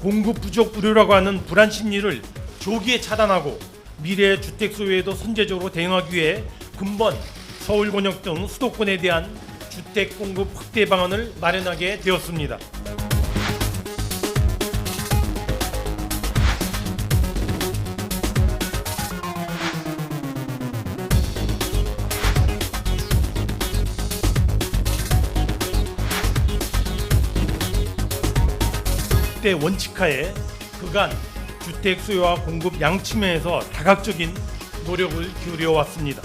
공급 부족 우려라고 하는 불안 심리를 조기에 차단하고 미래의 주택 소유에도 선제적으로 대응하기 위해 근본 서울 권역 등 수도권에 대한 주택 공급 확대 방안을 마련하게 되었습니다. 때 원칙하에 그간 주택 수요와 공급 양 측면에서 다각적인 노력을 기울여 왔습니다.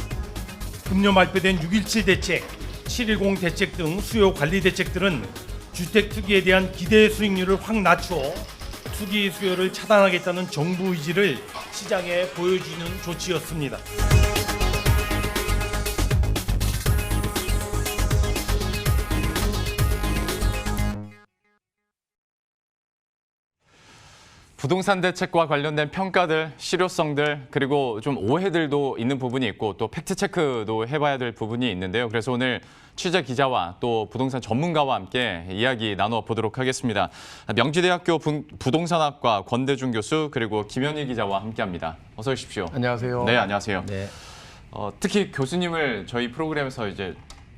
금년 발표된 6.17 대책, 7.10 대책 등 수요 관리 대책들은 주택 투기에 대한 기대 수익률을 확 낮추어 투기 수요를 차단하겠다는 정부 의지를 시장에 보여주는 조치였습니다. 부동산 대책과 관련된 평가들, 실효성들, 그리고 좀 오해들도 있는 부분이 있고 또 팩트체크도 해봐야 될 부분이 있는데요. 그래서 오늘 취재 기자와 또 부동산 전문가와 함께 이야기 나눠보도록 하겠습니다. 명지대학교 부동산학과 권대중 교수 그리고 김현희 기자와 함께합니다. 어서 오십시오. 안녕하세요. 네, 안녕하세요. 네. 특히 교수님을 저희 프로그램에서 이제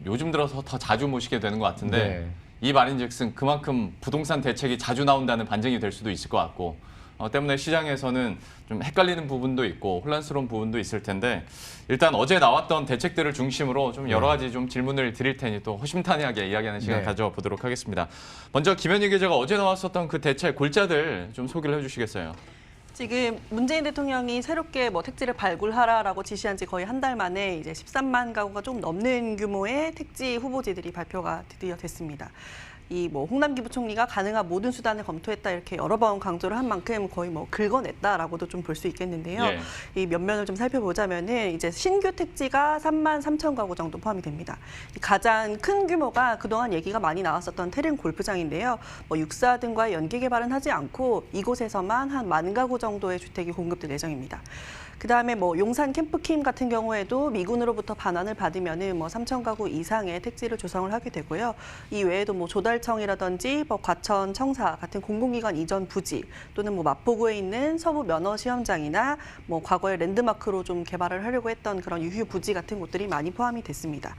요즘 들어서 더 자주 모시게 되는 것 같은데 네. 이 말인즉슨 그만큼 부동산 대책이 자주 나온다는 반증이 될 수도 있을 것 같고 때문에 시장에서는 좀 헷갈리는 부분도 있고 혼란스러운 부분도 있을 텐데 일단 어제 나왔던 대책들을 중심으로 좀 여러 가지 좀 질문을 드릴 테니 또 허심탄회하게 이야기하는 시간 가져보도록 하겠습니다. 먼저 김현희 기자가 어제 나왔었던 그 대책 골자들 좀 소개를 해주시겠어요? 지금 문재인 대통령이 새롭게 택지를 발굴하라라고 지시한 지 거의 한 달 만에 이제 13만 가구가 조금 넘는 규모의 택지 후보지들이 발표가 드디어 됐습니다. 이 홍남기 부총리가 가능한 모든 수단을 검토했다 이렇게 여러 번 강조를 한 만큼 거의 긁어냈다라고도 좀 볼 수 있겠는데요. 예. 이 면면을 좀 살펴보자면은 이제 신규 택지가 3만 3천 가구 정도 포함이 됩니다. 가장 큰 규모가 그동안 얘기가 많이 나왔었던 태릉 골프장인데요. 육사 등과의 연계 개발은 하지 않고 이곳에서만 한 10,000 가구 정도의 주택이 공급될 예정입니다. 그다음에 용산 캠프킴 같은 경우에도 미군으로부터 반환을 받으면은 3,000 가구 이상의 택지를 조성을 하게 되고요. 이 외에도 조달청이라든지 과천, 청사 같은 공공기관 이전 부지 또는 마포구에 있는 서부 면허 시험장이나 과거에 랜드마크로 좀 개발을 하려고 했던 그런 유휴 부지 같은 곳들이 많이 포함이 됐습니다.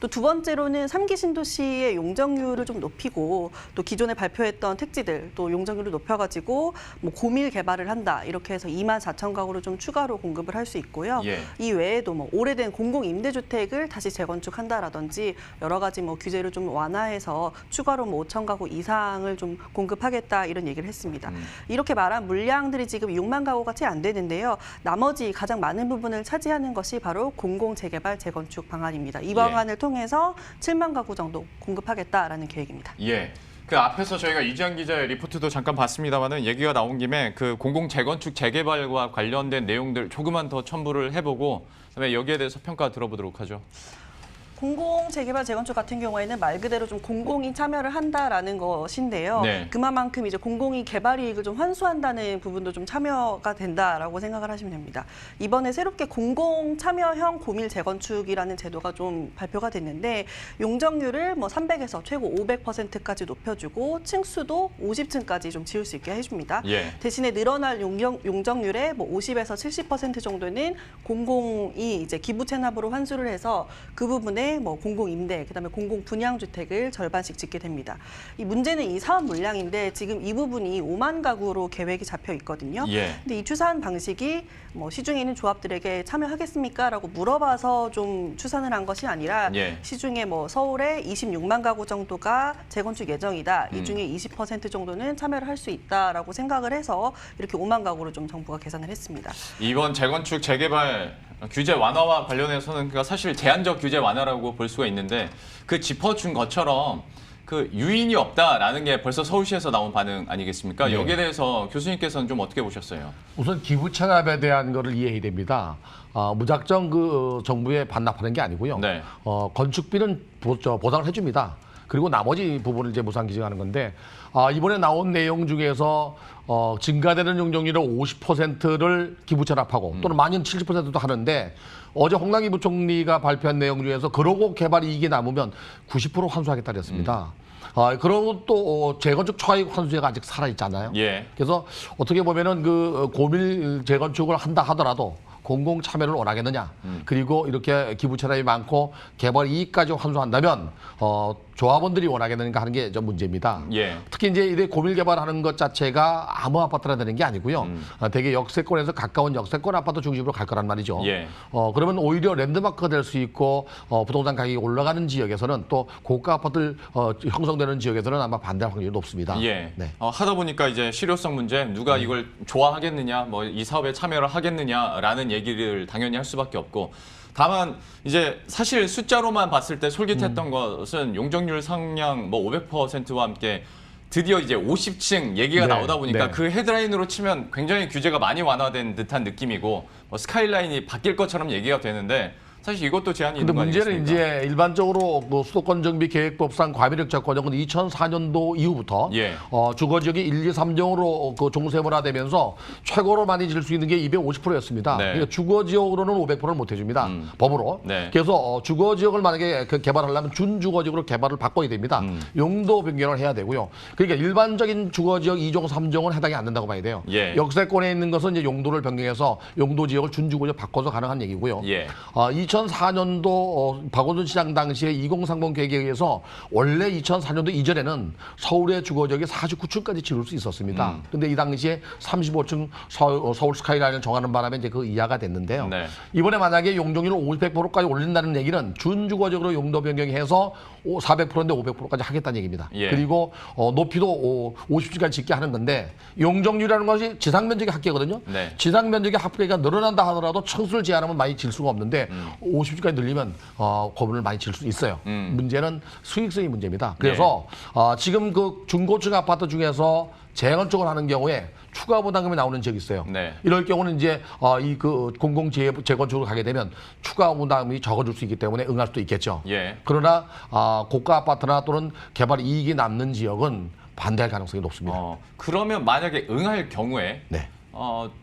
또 두 번째로는 3기 신도시의 용적률을 좀 높이고 또 기존에 발표했던 택지들 또 용적률을 높여가지고 고밀 개발을 한다 이렇게 해서 24,000 가구를 좀 추가로 공급을 할 수 있고요. 예. 이 외에도 오래된 공공 임대주택을 다시 재건축한다라든지 여러 가지 규제를 좀 완화해서 추가로 5,000 가구 이상을 좀 공급하겠다 이런 얘기를 했습니다. 이렇게 말한 물량들이 지금 6만 가구가 채 안 되는데요. 나머지 가장 많은 부분을 차지하는 것이 바로 공공 재개발 재건축 방안입니다. 이 방안을 통해서 7만 가구 정도 공급하겠다라는 계획입니다. 예. 그 앞에서 저희가 이지한 기자의 리포트도 잠깐 봤습니다만은 얘기가 나온 김에 그 공공 재건축 재개발과 관련된 내용들 조금만 더 첨부를 해보고 그다음에 여기에 대해서 평가 들어보도록 하죠. 공공 재개발 재건축 같은 경우에는 말 그대로 좀 공공이 참여를 한다라는 것인데요. 네. 그만큼 이제 공공이 개발 이익을 좀 환수한다는 부분도 좀 참여가 된다라고 생각을 하시면 됩니다. 이번에 새롭게 공공 참여형 고밀 재건축이라는 제도가 좀 발표가 됐는데 용적률을 300에서 최고 500%까지 높여주고 층수도 50층까지 좀 지을 수 있게 해줍니다. 예. 대신에 늘어날 용적률의 50에서 70% 정도는 공공이 이제 기부 체납으로 환수를 해서 그 부분에 공공 임대, 그다음에 공공 분양 주택을 절반씩 짓게 됩니다. 이 문제는 이 사업 물량인데 지금 이 부분이 5만 가구로 계획이 잡혀 있거든요. 예. 근데 이 추산 방식이 시중에 있는 조합들에게 참여하겠습니까?라고 물어봐서 좀 추산을 한 것이 아니라 시중에 서울에 26만 가구 정도가 재건축 예정이다. 이 중에 20% 정도는 참여를 할 수 있다라고 생각을 해서 이렇게 5만 가구로 좀 정부가 계산을 했습니다. 이번 재건축 재개발 규제 완화와 관련해서는 사실 제한적 규제 완화라고 볼 수가 있는데 그 짚어준 것처럼 그 유인이 없다라는 게 벌써 서울시에서 나온 반응 아니겠습니까? 네. 여기에 대해서 교수님께서는 좀 어떻게 보셨어요? 우선 기부 체납에 대한 거를 이해해야 됩니다. 무작정 정부에 반납하는 게 아니고요. 네. 건축비는 보상을 해줍니다. 그리고 나머지 부분을 이제 무상 기증하는 건데 이번에 나온 내용 중에서 증가되는 용적률의 50%를 기부 철합하고 또는 많이는 70%도 하는데 어제 홍남기 부총리가 발표한 내용 중에서 그러고 개발 이익이 남으면 90% 환수하겠다 그랬습니다. 그리고 또 재건축 초과이익 환수제가 아직 살아 있잖아요. 예. 그래서 어떻게 보면은 그 고밀 재건축을 한다 하더라도 공공 참여를 원하겠느냐. 그리고 이렇게 기부 철합이 많고 개발 이익까지 환수한다면 조합원들이 원하겠는가 하는 게 좀 문제입니다. 예. 특히 이제 이래 고밀 개발하는 것 자체가 아무 아파트나 되는 게 아니고요. 되게 역세권에서 가까운 역세권 아파트 중심으로 갈 거란 말이죠. 예. 그러면 오히려 랜드마크가 될 수 있고 부동산 가격이 올라가는 지역에서는 또 고가 아파트 형성되는 지역에서는 아마 반대할 확률이 높습니다. 예. 네. 하다 보니까 이제 실효성 문제, 누가 이걸 좋아하겠느냐, 뭐 이 사업에 참여를 하겠느냐라는 얘기를 당연히 할 수밖에 없고. 다만 이제 사실 숫자로만 봤을 때 솔깃했던 것은 용적률 상향 뭐 500%와 함께 드디어 이제 50층 얘기가 네, 나오다 보니까 네. 그 헤드라인으로 치면 굉장히 규제가 많이 완화된 듯한 느낌이고 뭐 스카이라인이 바뀔 것처럼 얘기가 되는데 사실 이것도 제한이 근데 있는 거 문제는 아니겠습니까? 이제 일반적으로 그 수도권 정비 계획법상 과밀역적 과정은 2004년도 이후부터 예. 주거지역이 1, 2, 3종으로 그 종세분화되면서 최고로 많이 질 수 있는 게 250%였습니다. 네. 그러니까 주거지역으로는 500%를 못 해줍니다. 법으로. 네. 그래서 주거지역을 만약에 그 개발하려면 준주거지역으로 개발을 바꿔야 됩니다. 용도 변경을 해야 되고요. 그러니까 일반적인 주거지역 2종, 3종은 해당이 안 된다고 봐야 돼요. 예. 역세권에 있는 것은 이제 용도를 변경해서 용도지역을 준주거지역 바꿔서 가능한 얘기고요. 예. 2004년도 박원순 시장 당시에 2030 계획에 의해서 원래 2004년도 이전에는 서울의 주거지역이 49층까지 지을 수 있었습니다. 근데 이 당시에 35층 서울 스카이라인을 정하는 바람에 이제 그 이하가 됐는데요. 네. 이번에 만약에 용적률을 50%까지 올린다는 얘기는 준주거적으로 용도 변경해서 400%인데 500%까지 하겠다는 얘기입니다. 예. 그리고 높이도 50층까지 짓게 하는 건데 용적률이라는 것이 지상 면적의 합계거든요. 네. 지상 면적의 합계가 늘어난다 하더라도 층수를 제한하면 많이 질 수가 없는데 50층까지 늘리면 건물을 많이 질 수 있어요. 문제는 수익성이 문제입니다. 그래서 지금 그 중고층 아파트 중에서 재건축을 하는 경우에 추가 부담금이 나오는 지역이 있어요. 네. 이럴 경우는 이제 이 그 공공 재건축으로 가게 되면 추가 부담이 적어질 수 있기 때문에 응할 수도 있겠죠. 예. 그러나 고가 아파트나 또는 개발 이익이 남는 지역은 반대할 가능성이 높습니다. 그러면 만약에 응할 경우에 네.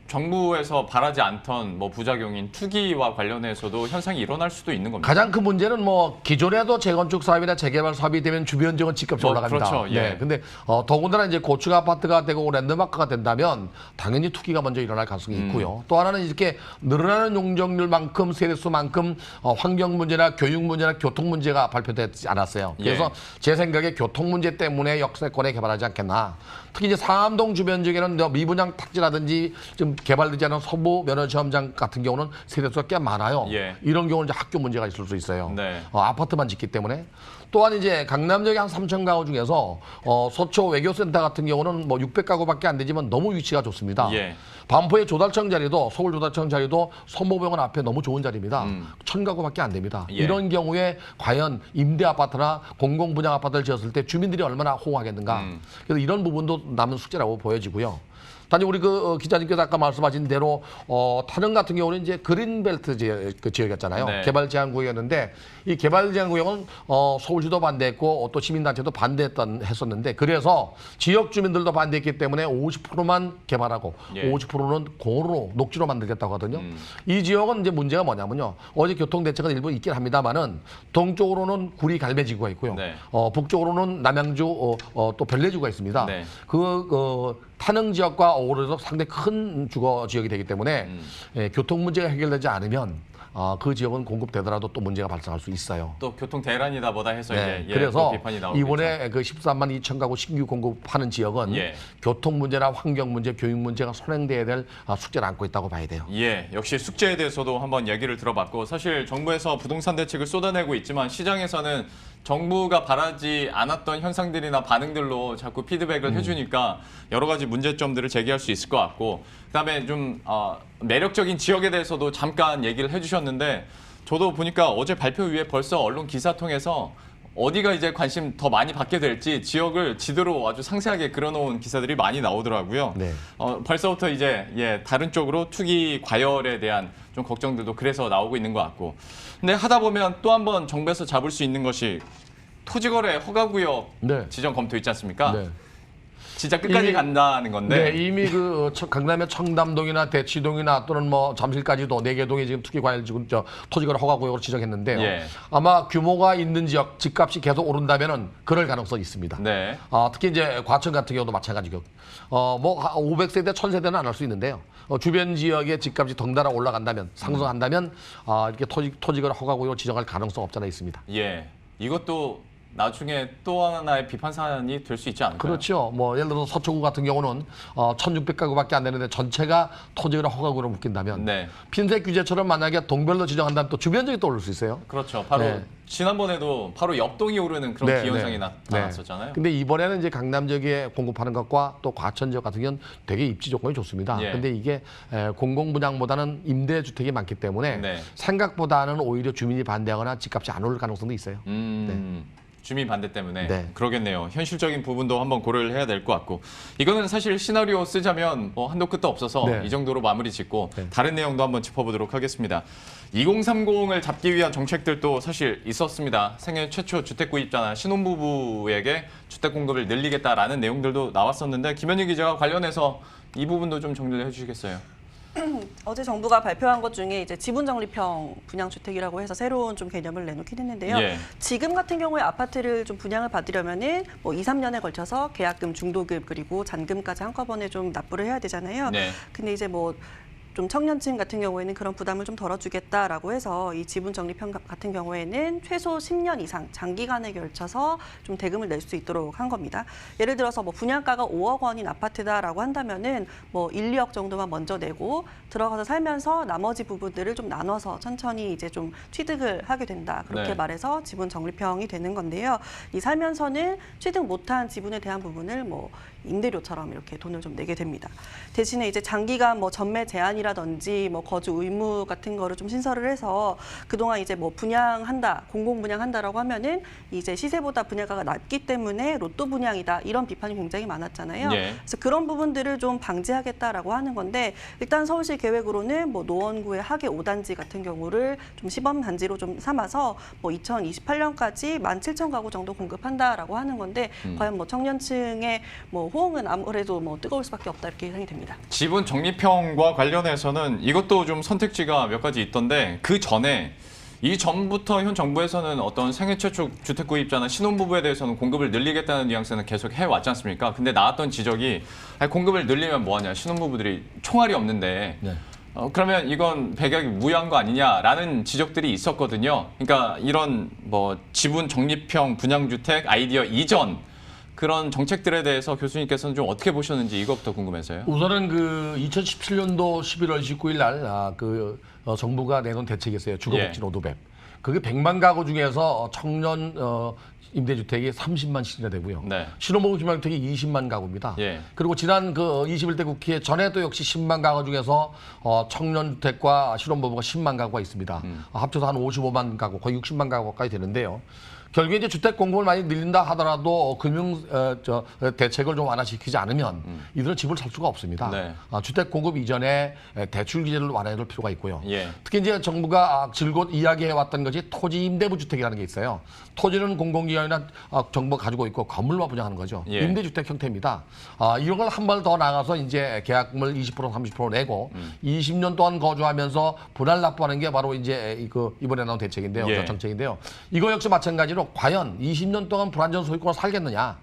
정부에서 바라지 않던 뭐 부작용인 투기와 관련해서도 현상이 일어날 수도 있는 겁니다. 가장 큰 문제는 뭐 기존에도 재건축 사업이나 재개발 사업이 되면 주변 지역은 집값이 올라갑니다. 그렇죠. 예. 네. 근데 더군다나 이제 고층 아파트가 되고 랜드마크가 된다면 당연히 투기가 먼저 일어날 가능성이 있고요. 또 하나는 이렇게 늘어나는 용적률만큼 세대수만큼 환경 문제나 교육 문제나 교통 문제가 발표되지 않았어요. 그래서 제 생각에 교통 문제 때문에 역세권에 개발하지 않겠나. 특히 이제 상암동 주변 지역에는 미분양 탁지라든지 좀 개발되지 않은 서부 면허시험장 같은 경우는 세대수가 꽤 많아요. 예. 이런 경우는 이제 학교 문제가 있을 수 있어요. 네. 아파트만 짓기 때문에. 또한 이제 강남 지역의 한 3천 가구 중에서 서초 외교센터 같은 경우는 뭐 600가구밖에 안 되지만 너무 위치가 좋습니다. 예. 반포의 조달청 자리도 서울 조달청 자리도 선모병원 앞에 너무 좋은 자리입니다. 1,000가구밖에 안 됩니다. 예. 이런 경우에 과연 임대 아파트나 공공 분양 아파트를 지었을 때 주민들이 얼마나 호응하겠는가. 그래서 이런 부분도 남은 숙제라고 보여지고요. 단지 우리 그 기자님께서 아까 말씀하신 대로 타릉 같은 경우는 이제 그린벨트 지역이었잖아요. 네. 개발 제한 구역이었는데 이 개발 제한 구역은 서울시도 반대했고 또 시민단체도 했었는데 그래서 지역 주민들도 반대했기 때문에 50%만 개발하고 예. 50%는 공으로 녹지로 만들겠다고 하거든요. 이 지역은 이제 문제가 뭐냐면요. 어제 교통 대책은 일부 있긴 합니다만은 동쪽으로는 구리 갈매지구가 있고요. 네. 북쪽으로는 남양주 또 별내주가 있습니다. 네. 타릉 지역과 어우러져 상당히 큰 주거 지역이 되기 때문에 교통 문제가 해결되지 않으면 그 지역은 공급되더라도 또 문제가 발생할 수 있어요. 또 교통 대란이다 보다 해서 네, 이제 그래서 또 비판이 나오고 이번에 그 13만 2천 가구 신규 공급하는 지역은 예. 교통 문제나 환경 문제, 교육 문제가 선행돼야 될 숙제를 안고 있다고 봐야 돼요. 예, 역시 숙제에 대해서도 한번 얘기를 들어봤고 사실 정부에서 부동산 대책을 쏟아내고 있지만 시장에서는 정부가 바라지 않았던 현상들이나 반응들로 자꾸 피드백을 해주니까 여러 가지 문제점들을 제기할 수 있을 것 같고 그다음에 좀 매력적인 지역에 대해서도 잠깐 얘기를 해주셨는데 저도 보니까 어제 발표 이후에 벌써 언론 기사 통해서 어디가 이제 관심 더 많이 받게 될지 지역을 지도로 아주 상세하게 그려놓은 기사들이 많이 나오더라고요. 네. 벌써부터 이제 다른 쪽으로 투기 과열에 대한 좀 걱정들도 그래서 나오고 있는 것 같고. 근데 하다 보면 또 한 번 정부에서 잡을 수 있는 것이 토지거래 허가구역 네. 지정 검토 있지 않습니까? 네. 진짜 끝까지 이미- 간다는 건데. 네, 이미 그 강남의 청담동이나 대치동이나 또는 뭐 잠실까지도 4개 동이 지금 투기 과열 지금 토지거래 허가구역으로 지정했는데요. 예. 아마 규모가 있는 지역 집값이 계속 오른다면은 그럴 가능성이 있습니다. 네. 특히 이제 과천 같은 경우도 마찬가지고, 뭐 500세대, 1000세대는 안 할 수 있는데요. 주변 지역의 집값이 덩달아 올라간다면, 상승한다면 이렇게 토지거래 허가구역으로 지정할 가능성 없잖아 있습니다. 예. 이것도 나중에 또 하나의 비판 사안이 될 수 있지 않을까요? 그렇죠. 뭐 예를 들어서 서초구 같은 경우는 1,600가구밖에 안 되는데 전체가 토지거래 허가구로 묶인다면, 네. 핀셋 규제처럼 만약에 동별로 지정한다면 또 주변 지역이 또 오를 수 있어요. 그렇죠. 바로 네. 지난번에도 바로 옆동이 오르는 그런 네, 기현상이 네. 나타났었잖아요. 근데 이번에는 이제 강남 지역에 공급하는 것과 또 과천 지역 같은 경우는 되게 입지 조건이 좋습니다. 예. 근데 이게 공공 분양보다는 임대 주택이 많기 때문에 네. 생각보다는 오히려 주민이 반대하거나 집값이 안 오를 가능성도 있어요. 주민 반대 때문에 네. 그러겠네요. 현실적인 부분도 한번 고려를 해야 될 것 같고, 이거는 사실 시나리오 쓰자면 뭐 한도 끝도 없어서 네. 이 정도로 마무리 짓고 네. 다른 내용도 한번 짚어보도록 하겠습니다. 2030을 잡기 위한 정책들도 사실 있었습니다. 생애 최초 주택 구입자나 신혼부부에게 주택 공급을 늘리겠다라는 내용들도 나왔었는데, 김현희 기자가 관련해서 이 부분도 좀 정리를 해주시겠어요? 어제 정부가 발표한 것 중에 이제 지분 적립형 분양주택이라고 해서 새로운 좀 개념을 내놓긴 했는데요. 예. 지금 같은 경우에 아파트를 좀 분양을 받으려면은 뭐 2, 3년에 걸쳐서 계약금, 중도금 그리고 잔금까지 한꺼번에 좀 납부를 해야 되잖아요. 네. 근데 이제 뭐 좀 청년층 같은 경우에는 그런 부담을 좀 덜어주겠다라고 해서 이 지분 적립형 같은 경우에는 최소 10년 이상 장기간에 걸쳐서 좀 대금을 낼 수 있도록 한 겁니다. 예를 들어서 뭐 분양가가 5억 원인 아파트다라고 한다면은 뭐 1, 2억 정도만 먼저 내고 들어가서 살면서 나머지 부분들을 좀 나눠서 천천히 이제 좀 취득을 하게 된다. 그렇게 네. 말해서 지분 적립형이 되는 건데요. 이 살면서는 취득 못한 지분에 대한 부분을 뭐 임대료처럼 이렇게 돈을 좀 내게 됩니다. 대신에 이제 장기간 뭐 전매 제한이라든지 뭐 거주 의무 같은 거를 좀 신설을 해서 그동안 이제 뭐 분양한다, 공공 분양한다라고 하면은 이제 시세보다 분양가가 낮기 때문에 로또 분양이다 이런 비판이 굉장히 많았잖아요. 예. 그래서 그런 부분들을 좀 방지하겠다라고 하는 건데, 일단 서울시 계획으로는 뭐 노원구의 하계 5단지 같은 경우를 좀 시범 단지로 좀 삼아서 뭐 2028년까지 17,000가구 정도 공급한다라고 하는 건데, 과연 뭐 청년층의 뭐 호응은 아무래도 뭐 뜨거울 수밖에 없다 이렇게 예상이 됩니다. 지분 적립형과 관련해서는 이것도 좀 선택지가 몇 가지 있던데, 그 전에 이 전부터 현 정부에서는 어떤 생애 최초 주택 구입자나 신혼부부에 대해서는 공급을 늘리겠다는 뉘앙스는 계속 해왔지 않습니까? 근데 나왔던 지적이 아니, 공급을 늘리면 뭐하냐, 신혼부부들이 총알이 없는데 네. 그러면 이건 백약이 무효한 거 아니냐라는 지적들이 있었거든요. 그러니까 이런 뭐 지분 적립형 분양주택 아이디어 이전 그런 정책들에 대해서 교수님께서는 좀 어떻게 보셨는지 이것부터 궁금해서요. 우선은 그 2017년도 11월 19일 날 정부가 내놓은 대책이 있어요. 주거복지 예. 로드맵. 그게 100만 가구 중에서 청년 임대주택이 30만씩이나 되고요. 네. 신혼부부 주택이 20만 가구입니다. 예. 그리고 지난 그 21대 국회 전에도 역시 10만 가구 중에서 청년주택과 신혼부부가 10만 가구가 있습니다. 합쳐서 한 55만 가구, 거의 60만 가구까지 되는데요. 결국에 이제 주택 공급을 많이 늘린다 하더라도 금융 대책을 좀 완화시키지 않으면 이들은 집을 살 수가 없습니다. 네. 주택 공급 이전에 대출 규제를 완화해줄 필요가 있고요. 예. 특히 이제 정부가 줄곧 이야기해왔던 것이 토지 임대부 주택이라는 게 있어요. 토지는 공공기관이나 정부가 가지고 있고 건물만 분양하는 거죠. 예. 임대주택 형태입니다. 이런 걸 한 번 더 나가서 이제 계약금을 20% 30% 내고 20년 동안 거주하면서 분할 납부하는 게 바로 이제 이번에 나온 대책인데요. 예. 정책인데요. 이거 역시 마찬가지로 과연 20년 동안 불완전 소유권을 살겠느냐.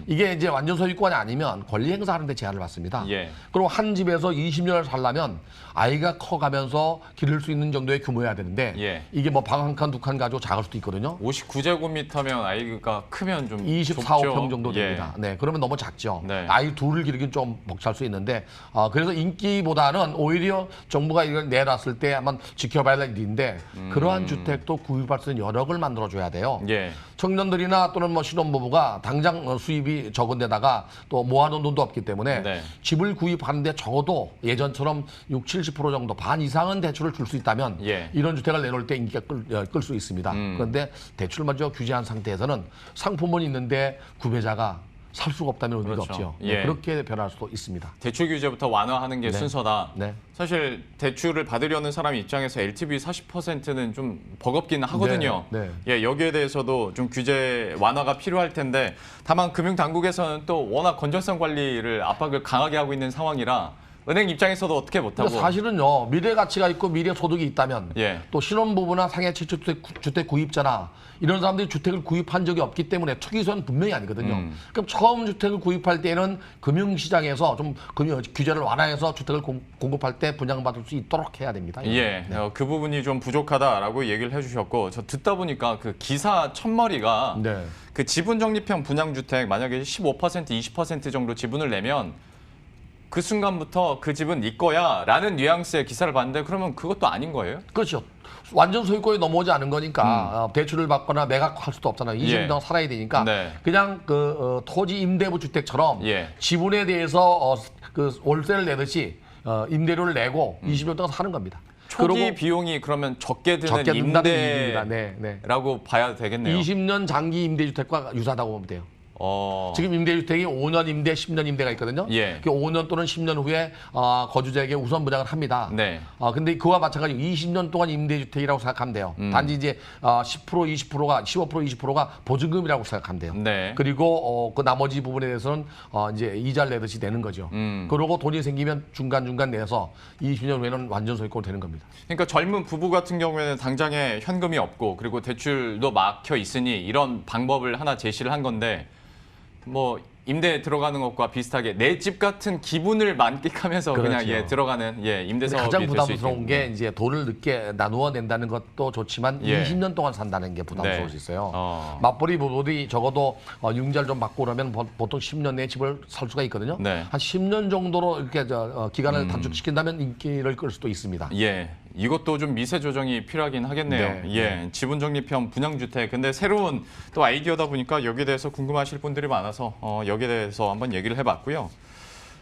이게 이제 완전 소유권이 아니면 권리 행사하는 데 제한을 받습니다. 예. 그리고 한 집에서 20년을 살려면 아이가 커가면서 기를 수 있는 정도의 규모여야 되는데 예. 이게 뭐 방 한 칸, 두 칸 가지고 작을 수도 있거든요. 59제곱미터면 아이가 크면 좀 24, 좁죠? 5평 정도 예. 됩니다. 네, 그러면 너무 작죠. 네. 아이 둘을 기르긴 좀 벅찰 수 있는데, 그래서 인기보다는 오히려 정부가 이걸 내놨을 때 한번 지켜봐야 할 일인데, 그러한 주택도 구입할 수 있는 여력을 만들어줘야 돼요. 예. 청년들이나 또는 뭐 신혼부부가 당장 수입이 적은 데다가 또 모아놓은 돈도 없기 때문에 네. 집을 구입하는데 적어도 예전처럼 60, 70% 정도 반 이상은 대출을 줄 수 있다면 예. 이런 주택을 내놓을 때 인기가 끌 수 있습니다. 그런데 대출을 먼저 규제한 상태에서는 상품은 있는데 구매자가 살 수가 없다면 의미가 그렇죠. 없죠. 예. 그렇게 변할 수도 있습니다. 대출 규제부터 완화하는 게 네. 순서다. 네. 사실 대출을 받으려는 사람 입장에서 LTV 40%는 좀 버겁긴 하거든요. 네, 예, 여기에 대해서도 좀 규제 완화가 필요할 텐데 다만 금융당국에서는 또 워낙 건전성 관리를 압박을 강하게 하고 있는 상황이라 은행 입장에서도 어떻게 못하고. 근데 사실은요, 미래 가치가 있고 미래 소득이 있다면 예. 또 신혼부부나 상해 주택 구입자나 이런 사람들이 주택을 구입한 적이 없기 때문에 투기소는 분명히 아니거든요. 그럼 처음 주택을 구입할 때는 금융시장에서 좀 금융 규제를 완화해서 주택을 공급할 때 분양받을 수 있도록 해야 됩니다. 예, 그 부분이 좀 부족하다라고 얘기를 해주셨고 저 듣다 보니까 그 기사 첫머리가 네. 그 지분 적립형 분양주택 만약에 15% 20% 정도 지분을 내면 그 순간부터 그 집은 네 거야라는 뉘앙스의 기사를 봤는데 그러면 그것도 아닌 거예요? 그렇죠. 완전 소유권이 넘어오지 않은 거니까 대출을 받거나 매각할 수도 없잖아요. 20년 예. 동안 살아야 되니까 네. 그냥 토지 임대부 주택처럼 예. 지분에 대해서 그 월세를 내듯이 임대료를 내고 20년 동안 사는 겁니다. 초기 그리고 비용이 그러면 적게 드는 적게 든다는 얘기입니다. 네, 네. 임대라고 봐야 되겠네요. 20년 장기 임대주택과 유사하다고 보면 돼요. 어, 지금 임대주택이 5년 임대, 10년 임대가 있거든요. 예. 그 5년 또는 10년 후에 거주자에게 우선 분양을 합니다. 네. 근데 그와 마찬가지로 20년 동안 임대주택이라고 생각하면 돼요. 단지 이제 10%, 20%가 15%, 20%가 보증금이라고 생각하면 돼요. 네. 그리고 그 나머지 부분에 대해서는 이제 이자를 내듯이 내는 거죠. 그러고 돈이 생기면 중간중간 내서 20년 후에는 완전 소유권 되는 겁니다. 그러니까 젊은 부부 같은 경우에는 당장에 현금이 없고 그리고 대출도 막혀 있으니 이런 방법을 하나 제시를 한 건데 뭐 임대 들어가는 것과 비슷하게 내 집 같은 기분을 만끽하면서 그냥 그렇죠. 들어가는 임대 근데 사업이 가장 될 수 부담스러운 있겠네요. 게 이제 돈을 늦게 나누어 낸다는 것도 좋지만 예. 20년 동안 산다는 게 부담스러울 네. 수 있어요. 맞벌이 부부들이 적어도 융자를 좀 받고 그러면 보통 10년 내에 집을 살 수가 있거든요. 네. 한 10년 정도로 이렇게 기간을 단축시킨다면 인기를 끌 수도 있습니다. 예, 이것도 좀 미세 조정이 필요하긴 하겠네요. 네, 예, 지분 적립형 분양주택. 근데 새로운 또 아이디어다 보니까 여기에 대해서 궁금하실 분들이 많아서 여기에 대해서 한번 얘기를 해봤고요.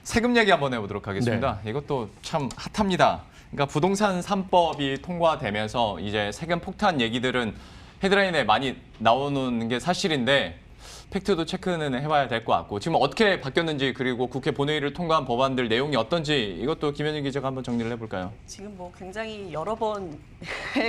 세금 얘기 한번 해보도록 하겠습니다. 이것도 참 핫합니다. 그러니까 부동산 3법이 통과되면서 이제 세금 폭탄 얘기들은 헤드라인에 많이 나오는 게 사실인데 팩트도 체크는 해봐야 될 것 같고 지금 어떻게 바뀌었는지 그리고 국회 본회의를 통과한 법안들 내용이 어떤지 이것도 김현희 기자가 한번 정리를 해볼까요? 지금 뭐 굉장히 여러 번에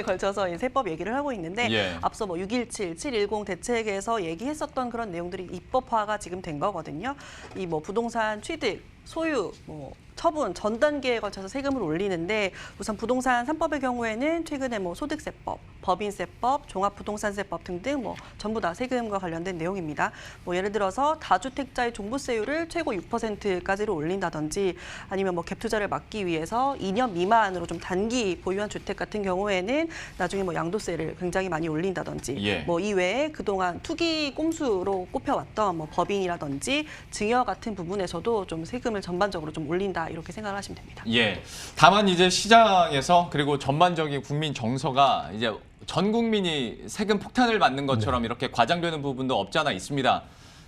걸쳐서 이 세법 얘기를 하고 있는데 예. 앞서 뭐 617, 710 대책에서 얘기했었던 그런 내용들이 입법화가 지금 된 거거든요. 이 뭐 부동산 취득, 소유, 뭐 처분 전 단계에 걸쳐서 세금을 올리는데 우선 부동산 3법의 경우에는 최근에 뭐 소득세법, 법인세법, 종합부동산세법 등등 뭐 전부 다 세금과 관련된 내용입니다. 뭐 예를 들어서 다주택자의 종부세율을 최고 6%까지로 올린다든지 아니면 뭐 갭 투자를 막기 위해서 2년 미만으로 좀 단기 보유한 주택 같은 경우에는 나중에 뭐 양도세를 굉장히 많이 올린다든지 예. 뭐 이외에 그동안 투기 꼼수로 꼽혀왔던 뭐 법인이라든지 증여 같은 부분에서도 좀 세금을 전반적으로 좀 올린다. 이렇게 생각을 하시면 됩니다. 예. 다만 이제 시장에서 그리고 전반적인 국민 정서가 이제 전 국민이 세금 폭탄을 맞는 것처럼 이렇게 과장되는 부분도 없지 않아 있습니다.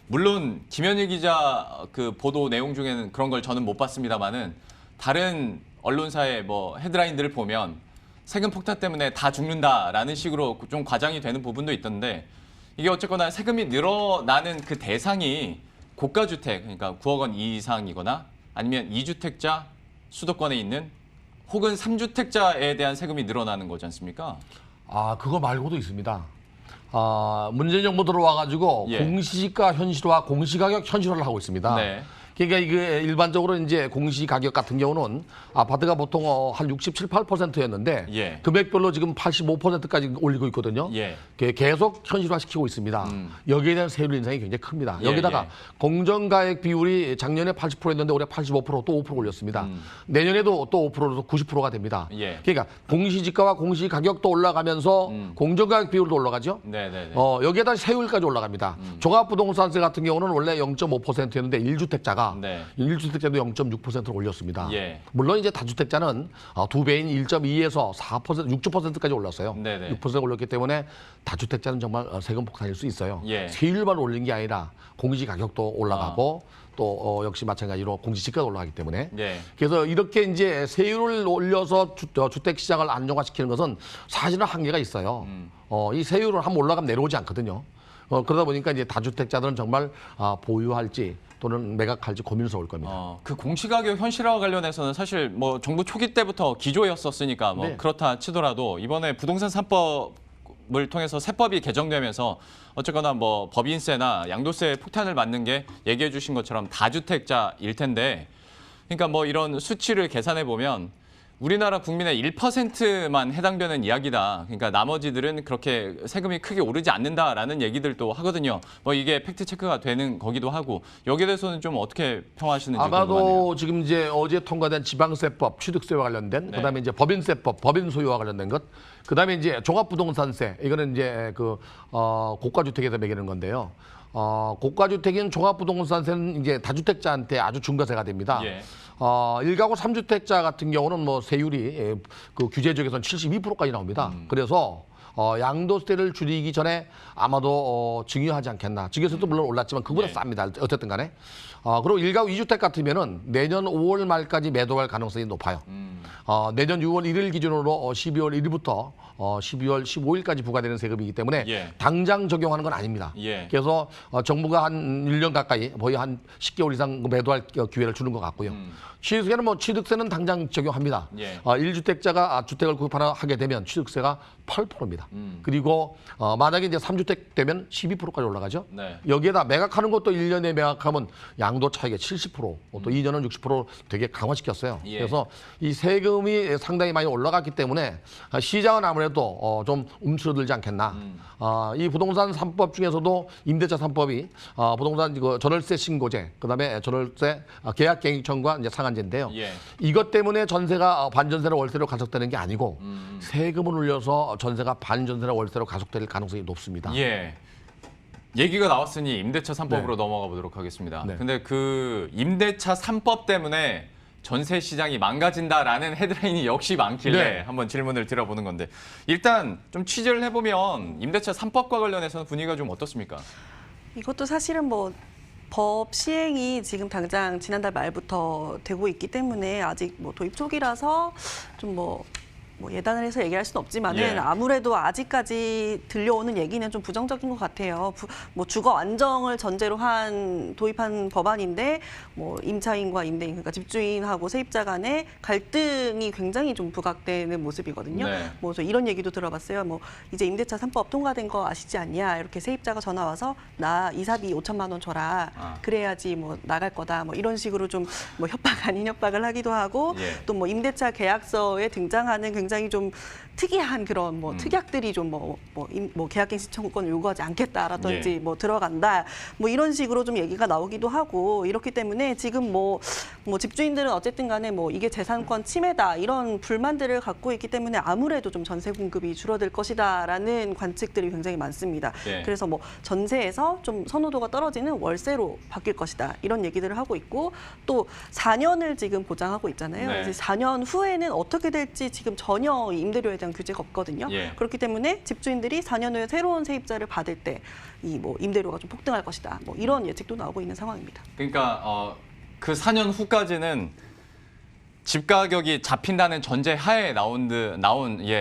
물론 김현희 기자 그 보도 내용 중에는 그런 걸 저는 못 봤습니다만은 다른 언론사의 뭐 헤드라인들을 보면 세금 폭탄 때문에 다 죽는다라는 식으로 좀 과장이 되는 부분도 있던데 이게 어쨌거나 세금이 늘어나는 그 대상이 고가주택 그러니까 9억 원 이상이거나 아니면 2주택자 수도권에 있는 혹은 3주택자에 대한 세금이 늘어나는 거지 않습니까? 그거 말고도 있습니다. 문재인 정부 들어와가지고 예. 공시지가 현실화, 공시가격 현실화를 하고 있습니다. 네. 그러니까 이게 일반적으로 이제 공시가격 같은 경우는 아파트가 보통 한 67, 8%였는데 예. 금액별로 지금 85%까지 올리고 있거든요. 예. 계속 현실화시키고 있습니다. 여기에 대한 세율 인상이 굉장히 큽니다. 예, 여기다가 예. 공정가액 비율이 작년에 80%였는데 올해 85% 또 5% 올렸습니다. 내년에도 또 5%로 90%가 됩니다. 예. 그러니까 공시지가와 공시가격도 올라가면서 공정가액 비율도 올라가죠. 네네네. 여기에다 세율까지 올라갑니다. 종합부동산세 같은 경우는 원래 0.5%였는데 1주택자가 네. 1주택자도 0.6%로 올렸습니다. 예. 물론 이제 다주택자는 2배인 1.2에서 4%, 6%까지 올랐어요. 네네. 6% 올렸기 때문에 다주택자는 정말 세금 폭탄일 수 있어요. 예. 세율만 올린 게 아니라 공시가격도 올라가고 또 역시 마찬가지로 공시지가가 올라가기 때문에 예. 그래서 이렇게 이제 세율을 올려서 주택 시장을 안정화시키는 것은 사실은 한계가 있어요. 이 세율을 한번 올라가면 내려오지 않거든요. 그러다 보니까 이제 다주택자들은 정말 보유할지 또는 매각할지 고민스러울 겁니다. 그 공시가격 현실화와 관련해서는 사실 뭐 정부 초기 때부터 기조였었으니까 뭐 네. 그렇다 치더라도 이번에 부동산 3법을 통해서 세법이 개정되면서 어쨌거나 뭐 법인세나 양도세 폭탄을 맞는 게 얘기해 주신 것처럼 다주택자일 텐데 그러니까 뭐 이런 수치를 계산해 보면 우리나라 국민의 1%만 해당되는 이야기다. 그러니까 나머지들은 그렇게 세금이 크게 오르지 않는다라는 얘기들도 하거든요. 뭐 이게 팩트 체크가 되는 거기도 하고 여기에 대해서는 좀 어떻게 평하시는지 궁금하네요. 아마도 지금 이제 어제 통과된 지방세법, 취득세와 관련된, 네. 그다음에 이제 법인세법, 법인 소유와 관련된 것, 그다음에 이제 종합부동산세, 이거는 이제 고가주택에서 매기는 건데요. 고가주택인 종합부동산세는 이제 다주택자한테 아주 중과세가 됩니다. 예. 1가구 3주택자 같은 경우는 뭐 세율이 그 규제 지역에서는 72%까지 나옵니다. 그래서 양도세를 줄이기 전에 아마도 증여하지 않겠나. 증여세도 물론 올랐지만 그보다 네. 쌉니다. 어쨌든 간에. 그리고 1가구 2주택 같으면은 내년 5월 말까지 매도할 가능성이 높아요. 내년 6월 1일 기준으로 12월 1일부터 12월 15일까지 부과되는 세금이기 때문에 예. 당장 적용하는 건 아닙니다. 예. 그래서 정부가 한 1년 가까이 거의 한 10개월 이상 매도할 기회를 주는 것 같고요. 취득세는 뭐 취득세는 당장 적용합니다. 예. 1주택자가 주택을 구입하게 되면 취득세가 8%입니다. 그리고 만약에 이제 3주택 되면 12%까지 올라가죠. 네. 여기에다 매각하는 것도 1년에 매각하면 양도 차익의 70%, 또 2년은 60% 되게 강화시켰어요. 예. 그래서 이 세금이 상당히 많이 올라갔기 때문에 시장은 아무래도 좀 움츠러들지 않겠나. 이 부동산 3법 중에서도 임대차 3법이 부동산 전월세 신고제, 그다음에 전월세 계약갱익청과 이제 상한제인데요. 예. 이것 때문에 전세가 반전세로 월세로 가속되는 게 아니고 세금을 올려서 전세가 반전세로 월세로 가속될 가능성이 높습니다. 예. 얘기가 나왔으니 임대차 3법으로 네. 넘어가 보도록 하겠습니다. 네. 근데 그 임대차 3법 때문에 전세 시장이 망가진다라는 헤드라인이 역시 많길래 네. 한번 질문을 드려보는 건데 일단 좀 취재를 해보면 임대차 3법과 관련해서는 분위기가 좀 어떻습니까? 이것도 사실은 뭐 법 시행이 지금 당장 지난달 말부터 되고 있기 때문에 아직 뭐 도입 초기라서 좀 뭐 예단을 해서 얘기할 수는 없지만은 예. 아무래도 아직까지 들려오는 얘기는 좀 부정적인 것 같아요. 뭐 주거 안정을 전제로 도입한 법안인데 뭐 임차인과 임대인 그러니까 집주인하고 세입자 간의 갈등이 굉장히 좀 부각되는 모습이거든요. 네. 뭐 저 이런 얘기도 들어봤어요. 뭐 이제 임대차 3법 통과된 거 아시지 않냐 이렇게 세입자가 전화 와서 나 이사비 5천만 원 줘라. 그래야지 뭐 나갈 거다. 뭐 이런 식으로 좀 뭐 협박 아닌 협박을 하기도 하고 예. 또 뭐 임대차 계약서에 등장하는 굉장히 좀 특이한 그런 뭐 특약들이 좀 뭐 계약갱 신청권을 요구하지 않겠다라든지 예. 뭐 들어간다 뭐 이런 식으로 좀 얘기가 나오기도 하고 이렇기 때문에 지금 뭐 집주인들은 어쨌든 간에 뭐 이게 재산권 침해다 이런 불만들을 갖고 있기 때문에 아무래도 좀 전세 공급이 줄어들 것이다라는 관측들이 굉장히 많습니다. 예. 그래서 뭐 전세에서 좀 선호도가 떨어지는 월세로 바뀔 것이다 이런 얘기들을 하고 있고 또 4년을 지금 보장하고 있잖아요. 네. 이제 4년 후에는 어떻게 될지 지금 전혀 임대료에 대한 규제가 없거든요. 예. 그렇기 때문에 집주인들이 4년 후에 새로운 세입자를 받을 때 이 뭐 임대료가 좀 폭등할 것이다. 뭐 이런 예측도 나오고 있는 상황입니다. 그러니까 그 4년 후까지는 집 가격이 잡힌다는 전제 하에 나온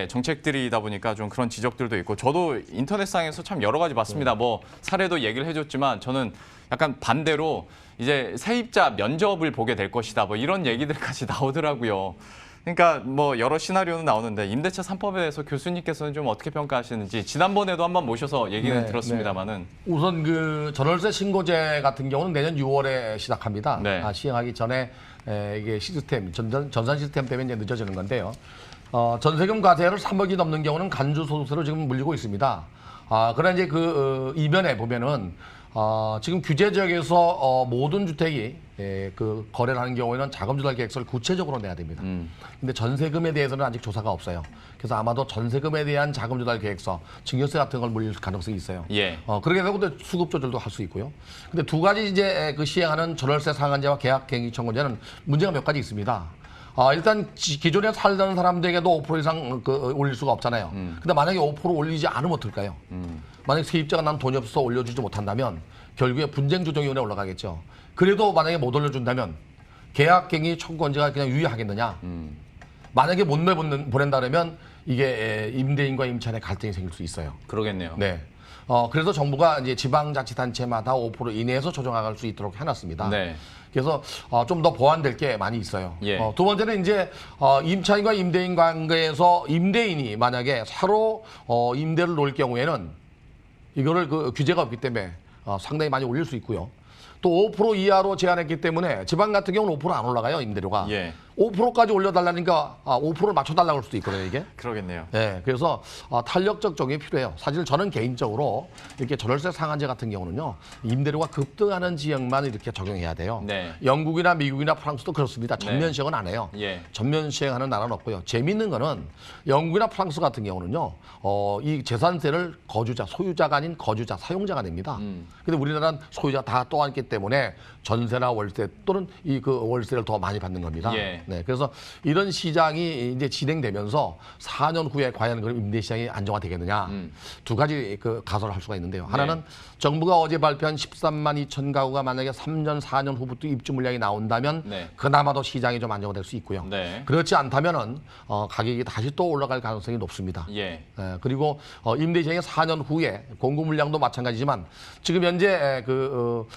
정책들이다 보니까 좀 그런 지적들도 있고 저도 인터넷상에서 참 여러 가지 봤습니다. 뭐 사례도 얘기를 해줬지만 저는 약간 반대로 이제 세입자 면접을 보게 될 것이다. 뭐 이런 얘기들까지 나오더라고요. 그러니까 뭐 여러 시나리오는 나오는데 임대차 3법에 대해서 교수님께서는 좀 어떻게 평가하시는지 지난번에도 한번 모셔서 얘기는 네, 들었습니다만은 우선 그 전월세 신고제 같은 경우는 내년 6월에 시작합니다. 네. 시행하기 전에 이게 시스템 전산 시스템 때문에 이제 늦어지는 건데요. 전세금 과세를 3억이 넘는 경우는 간주소득세로 지금 물리고 있습니다. 그러나 이제 그 이면에 보면은 지금 규제 지역에서 모든 주택이 그 거래를 하는 경우에는 자금 조달 계획서를 구체적으로 내야 됩니다. 근데 전세금에 대해서는 아직 조사가 없어요. 그래서 아마도 전세금에 대한 자금 조달 계획서, 증여세 같은 걸 물릴 가능성이 있어요. 예. 그렇게 되고 또 수급 조절도 할 수 있고요. 근데 두 가지 이제 그 시행하는 전월세 상한제와 계약갱익 청구제는 문제가 몇 가지 있습니다. 일단 기존에 살던 사람들에게도 5% 이상 올릴 수가 없잖아요. 근데 만약에 5% 올리지 않으면 어떨까요? 만약에 세입자가 난 돈이 없어서 올려주지 못한다면 결국에 분쟁조정위원회에 올라가겠죠. 그래도 만약에 못 올려준다면 계약갱익 청구권자가 그냥 유예하겠느냐. 만약에 못 내보낸다 그러면 이게 임대인과 임차인의 갈등이 생길 수 있어요. 그러겠네요. 네. 그래서 정부가 이제 지방자치단체마다 5% 이내에서 조정할 수 있도록 해놨습니다. 네. 그래서 좀 더 보완될 게 많이 있어요. 예. 두 번째는 이제 임차인과 임대인 관계에서 임대인이 만약에 서로 임대를 놓을 경우에는 이거를 그 규제가 없기 때문에 상당히 많이 올릴 수 있고요. 또 5% 이하로 제한했기 때문에 지방 같은 경우는 5% 안 올라가요, 임대료가. 예. 5%까지 올려달라니까 5%를 맞춰달라고 할 수도 있거든요, 이게. 그러겠네요. 네, 그래서 탄력적 적용이 필요해요. 사실 저는 개인적으로 이렇게 전월세 상한제 같은 경우는요, 임대료가 급등하는 지역만 이렇게 적용해야 돼요. 네. 영국이나 미국이나 프랑스도 그렇습니다. 전면 시행은 안 해요. 예. 전면 시행하는 나라는 없고요. 재미있는 거는 영국이나 프랑스 같은 경우는요, 이 재산세를 거주자, 소유자가 아닌 거주자, 사용자가 냅니다. 근데 우리나라는 소유자 다 떠안기 때문에 전세나 월세 또는 이 그 월세를 더 많이 받는 겁니다. 예. 네, 그래서 이런 시장이 이제 진행되면서 4년 후에 과연 그럼 임대 시장이 안정화되겠느냐 두 가지 그 가설을 할 수가 있는데요. 하나는 정부가 어제 발표한 13만 2천 가구가 만약에 3년, 4년 후부터 입주 물량이 나온다면 네. 그나마도 시장이 좀 안정화될 수 있고요. 네. 그렇지 않다면은 가격이 다시 또 올라갈 가능성이 높습니다. 예. 그리고 임대 시장이 4년 후에 공급 물량도 마찬가지지만 지금 현재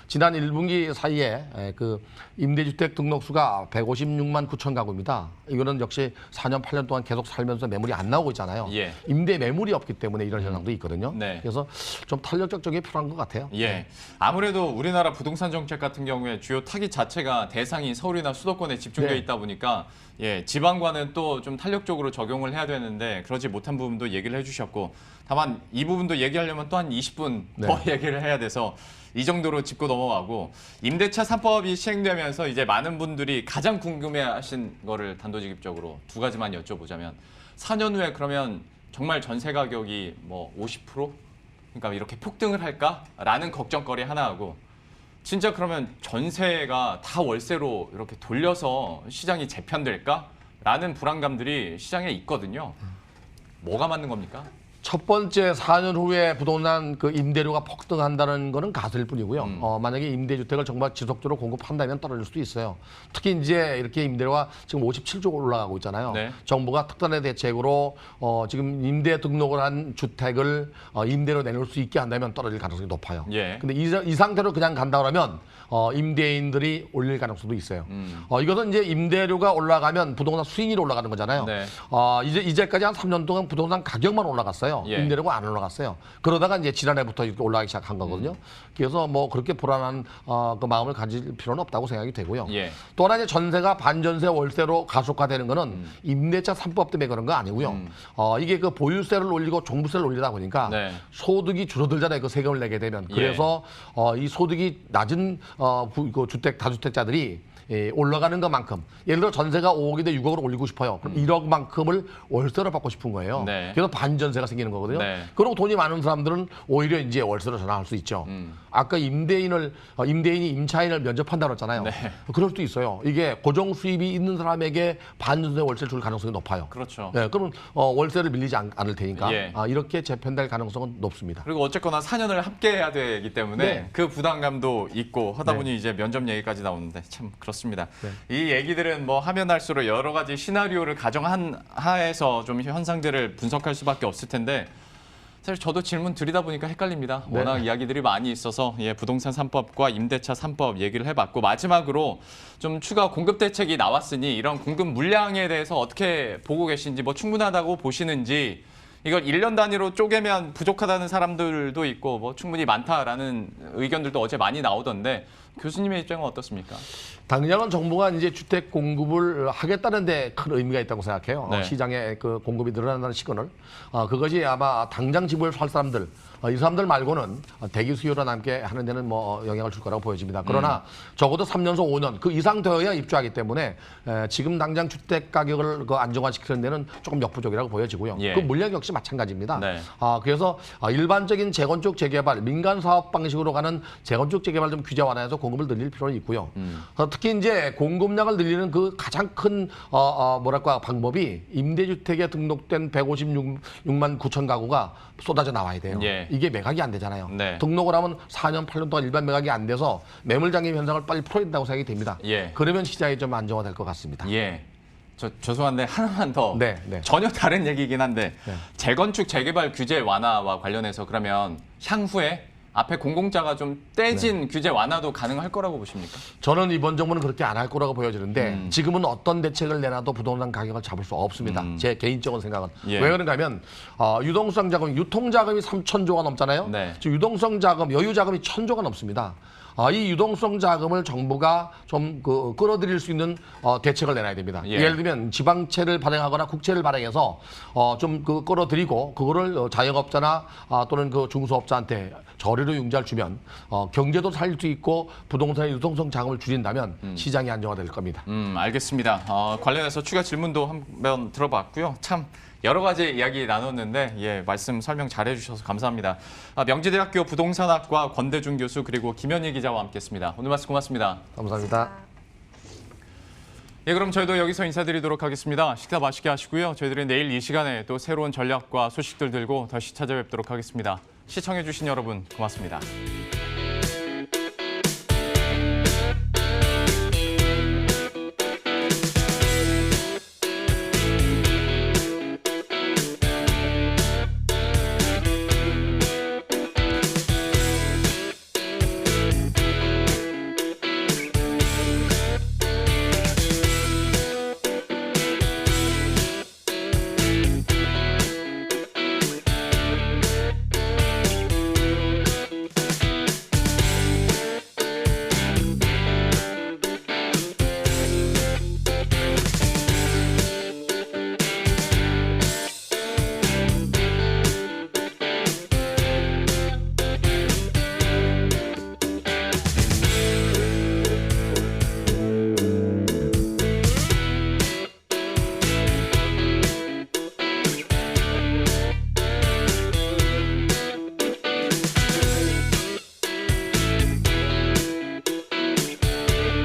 지난 1분기 사이에 그 임대주택 등록수가 156만 9천 가구입니다. 이거는 역시 4년, 8년 동안 계속 살면서 매물이 안 나오고 있잖아요. 예. 임대 매물이 없기 때문에 이런 현상도 있거든요. 네. 그래서 좀 탄력적 적용이 필요한 것 같아요. 예. 아무래도 우리나라 부동산 정책 같은 경우에 주요 타깃 자체가 대상이 서울이나 수도권에 집중되어 네. 있다 보니까 예, 지방과는 또 좀 탄력적으로 적용을 해야 되는데 그러지 못한 부분도 얘기를 해주셨고 다만 이 부분도 얘기하려면 또 한 20분 더 얘기를 해야 돼서 이 정도로 짚고 넘어가고 임대차 3법이 시행되면서 이제 많은 분들이 가장 궁금해하신 거를 단도직입적으로 두 가지만 여쭤보자면 4년 후에 그러면 정말 전세 가격이 뭐 50%? 그러니까 이렇게 폭등을 할까라는 걱정거리 하나하고 진짜 그러면 전세가 다 월세로 이렇게 돌려서 시장이 재편될까라는 불안감들이 시장에 있거든요. 뭐가 맞는 겁니까? 첫 번째 4년 후에 부동산 그 임대료가 폭등한다는 거는 가설일 뿐이고요. 만약에 임대주택을 정말 지속적으로 공급한다면 떨어질 수도 있어요. 특히 이제 이렇게 임대료가 지금 57조 올라가고 있잖아요. 네. 정부가 특단의 대책으로 지금 임대 등록을 한 주택을 임대로 내놓을 수 있게 한다면 떨어질 가능성이 높아요. 예. 근데 이 상태로 그냥 간다 그러면 임대인들이 올릴 가능성도 있어요. 이것은 이제 임대료가 올라가면 부동산 수익률이 올라가는 거잖아요. 네. 이제까지 한 3년 동안 부동산 가격만 올라갔어요. 예. 임대료가 안 올라갔어요. 그러다가 이제 지난해부터 이렇게 올라가기 시작한 거거든요. 그래서 뭐 그렇게 불안한 그 마음을 가질 필요는 없다고 생각이 되고요. 예. 또 하나 이제 전세가 반전세 월세로 가속화되는 거는 임대차 3법 때문에 그런 거 아니고요. 이게 그 보유세를 올리고 종부세를 올리다 보니까 네. 소득이 줄어들잖아요. 그 세금을 내게 되면. 그래서 이 소득이 낮은 그 주택 다주택자들이 올라가는 것만큼 예를 들어 전세가 5억인데 6억으로 올리고 싶어요. 그럼 1억만큼을 월세로 받고 싶은 거예요. 네. 그래서 반전세가 생기는 거거든요. 네. 그리고 돈이 많은 사람들은 오히려 이제 월세로 전환할 수 있죠. 아까 임대인이 임차인을 면접한다고 했잖아요. 네. 그럴 수도 있어요. 이게 고정 수입이 있는 사람에게 반전세 월세를 줄 가능성이 높아요. 그렇죠. 네, 그러면 월세를 밀리지 않을 테니까 예. 이렇게 재편될 가능성은 높습니다. 그리고 어쨌거나 4년을 함께 해야 되기 때문에 네. 그 부담감도 있고 하다 네. 보니 이제 면접 얘기까지 나오는데 참 그렇습니다. 네. 이 얘기들은 뭐 하면 할수록 여러 가지 시나리오를 가정한 하에서 좀 현상들을 분석할 수밖에 없을 텐데 사실 저도 질문 드리다 보니까 헷갈립니다. 네. 워낙 이야기들이 많이 있어서 부동산 3법과 임대차 3법 얘기를 해봤고 마지막으로 좀 추가 공급 대책이 나왔으니 이런 공급 물량에 대해서 어떻게 보고 계신지 뭐 충분하다고 보시는지 이걸 1년 단위로 쪼개면 부족하다는 사람들도 있고 뭐 충분히 많다라는 의견들도 어제 많이 나오던데 교수님의 입장은 어떻습니까? 당장은 정부가 이제 주택 공급을 하겠다는 데 큰 의미가 있다고 생각해요. 네. 시장에 그 공급이 늘어난다는 시그널. 그것이 아마 당장 집을 살 사람들, 이 사람들 말고는 대기 수요로 함께 하는 데는 뭐 영향을 줄 거라고 보여집니다. 그러나 적어도 3년에서 5년 그 이상 되어야 입주하기 때문에 지금 당장 주택 가격을 그 안정화시키는 데는 조금 역부족이라고 보여지고요. 예. 그 물량 역시 마찬가지입니다. 네. 그래서 일반적인 재건축 재개발, 민간 사업 방식으로 가는 재건축 재개발 좀 규제 완화해서 공급을 늘릴 필요는 있고요. 특히 이제 공급량을 늘리는 그 가장 큰 방법이 임대주택에 등록된 156만 9천 가구가 쏟아져 나와야 돼요. 예. 이게 매각이 안 되잖아요. 네. 등록을 하면 4년, 8년 동안 일반 매각이 안 돼서 매물 잠김 현상을 빨리 풀어야 된다고 생각이 됩니다. 예. 그러면 시장이 좀 안정화될 것 같습니다. 예. 죄송한데 하나만 더 네, 네. 전혀 다른 얘기긴 한데 네. 재건축 재개발 규제 완화와 관련해서 그러면 향후에 앞에 공공자가 좀 떼진 규제 완화도 가능할 거라고 보십니까? 저는 이번 정부는 그렇게 안 할 거라고 보여지는데 지금은 어떤 대책을 내놔도 부동산 가격을 잡을 수 없습니다. 제 개인적인 생각은. 예. 왜 그런가 하면 유동성 자금, 유통자금이 3,000조가 넘잖아요. 네. 지금 유동성 자금, 여유 자금이 1,000조가 넘습니다. 이 유동성 자금을 정부가 좀 끌어들일 수 있는 대책을 내놔야 됩니다. 예. 예를 들면 지방채를 발행하거나 국채를 발행해서 좀 끌어들이고 그거를 자영업자나 또는 그 중소업자한테 저리로 융자를 주면 경제도 살릴 수 있고 부동산의 유동성 자금을 줄인다면 시장이 안정화될 겁니다. 알겠습니다. 관련해서 추가 질문도 한번 들어봤고요. 참 여러 가지 이야기 나눴는데 말씀 설명 잘해주셔서 감사합니다. 명지대학교 부동산학과 권대중 교수 그리고 김현희 기자와 함께했습니다. 오늘 말씀 고맙습니다. 감사합니다. 그럼 저희도 여기서 인사드리도록 하겠습니다. 식사 맛있게 하시고요. 저희들은 내일 이 시간에 또 새로운 전략과 소식들 들고 다시 찾아뵙도록 하겠습니다. 시청해주신 여러분 고맙습니다.